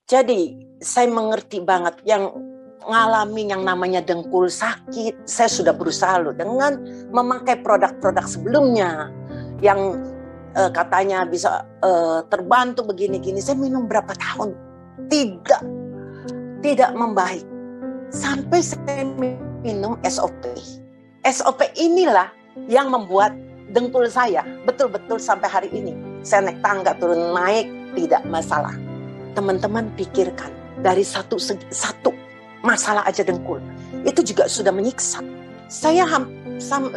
Jadi saya mengerti banget yang ngalami yang namanya dengkul sakit. Saya sudah berusaha loh dengan memakai produk-produk sebelumnya yang katanya bisa terbantu begini-gini. Saya minum berapa tahun tidak membaik. Sampai saya minum SOP. SOP inilah yang membuat dengkul saya betul-betul sampai hari ini. Saya naik tangga turun naik tidak masalah. Teman-teman pikirkan, dari satu masalah aja dengkul, itu juga sudah menyiksa. Saya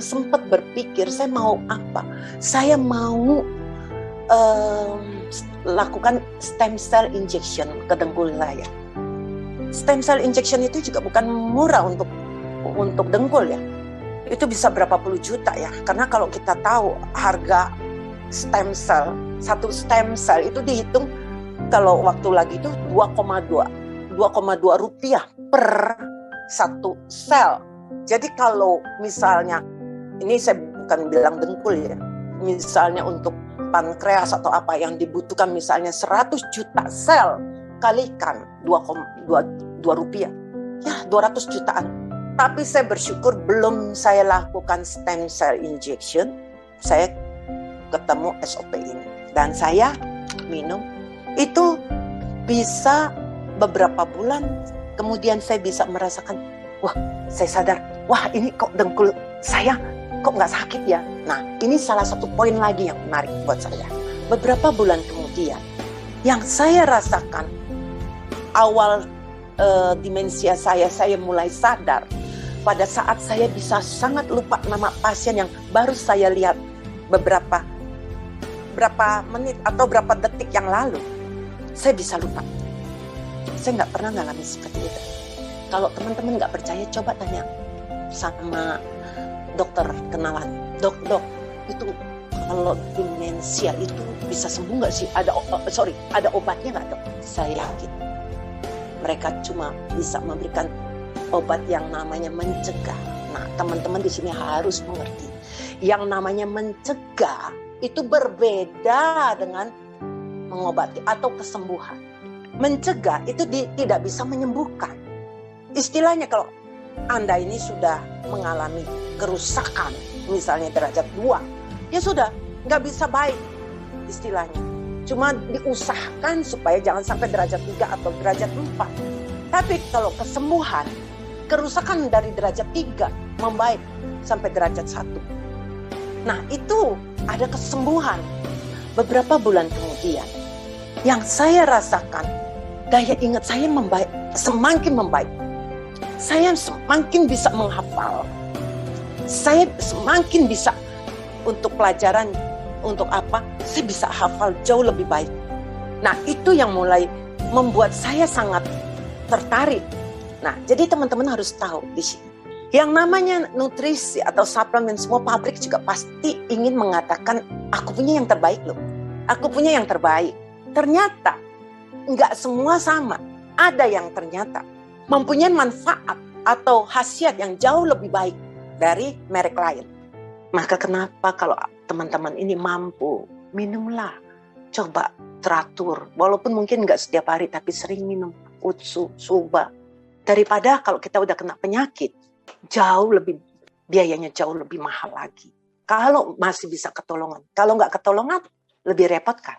sempat berpikir, saya mau apa? Saya mau lakukan stem cell injection ke dengkul saya. Stem cell injection itu juga bukan murah untuk dengkul ya. Itu bisa berapa puluh juta ya. Karena kalau kita tahu harga stem cell, satu stem cell itu dihitung kalau waktu lagi itu 2,2 rupiah per satu sel. Jadi kalau misalnya, ini saya bukan bilang dengkul ya, misalnya untuk pankreas atau apa yang dibutuhkan misalnya 100 juta sel, kalikan 2,2 rupiah, ya 200 jutaan. Tapi saya bersyukur belum saya lakukan stem cell injection, saya ketemu SOP ini. Dan saya minum, itu bisa beberapa bulan, kemudian saya bisa merasakan, wah saya sadar, wah ini kok dengkul saya kok nggak sakit ya. Nah ini salah satu poin lagi yang menarik buat saya. Beberapa bulan kemudian, yang saya rasakan awal demensia saya mulai sadar pada saat saya bisa sangat lupa nama pasien yang baru saya lihat berapa menit atau berapa detik yang lalu. Saya bisa lupa. Saya nggak pernah ngalamin seperti itu. Kalau teman-teman nggak percaya, coba tanya sama dokter kenalan. Dok, itu kalau demensia itu bisa sembuh nggak sih? Ada obatnya nggak dok? Saya yakin mereka cuma bisa memberikan obat yang namanya mencegah. Nah, teman-teman di sini harus mengerti, yang namanya mencegah itu berbeda dengan mengobati atau kesembuhan. Mencegah itu tidak bisa menyembuhkan. Istilahnya kalau Anda ini sudah mengalami kerusakan, misalnya derajat 2, ya sudah, nggak bisa baik istilahnya. Cuma diusahakan supaya jangan sampai derajat 3 atau derajat 4. Tapi kalau kesembuhan, kerusakan dari derajat 3 membaik sampai derajat 1. Nah itu ada kesembuhan. Beberapa bulan kemudian, yang saya rasakan, daya ingat saya semakin membaik. Saya semakin bisa menghafal. Saya semakin bisa untuk pelajaran, untuk apa, saya bisa hafal jauh lebih baik. Nah itu yang mulai membuat saya sangat tertarik. Nah jadi teman-teman harus tahu di sini, yang namanya nutrisi atau suplemen, semua pabrik juga pasti ingin mengatakan, aku punya yang terbaik loh. Aku punya yang terbaik. Ternyata nggak semua sama. Ada yang ternyata mempunyai manfaat atau khasiat yang jauh lebih baik dari merek lain. Maka kenapa kalau teman-teman ini mampu, minumlah. Coba teratur. Walaupun mungkin nggak setiap hari, tapi sering minum utsu, suba. Daripada kalau kita udah kena penyakit, biayanya jauh lebih mahal lagi. Kalau masih bisa ketolongan. Kalau nggak ketolongan, lebih repot kan.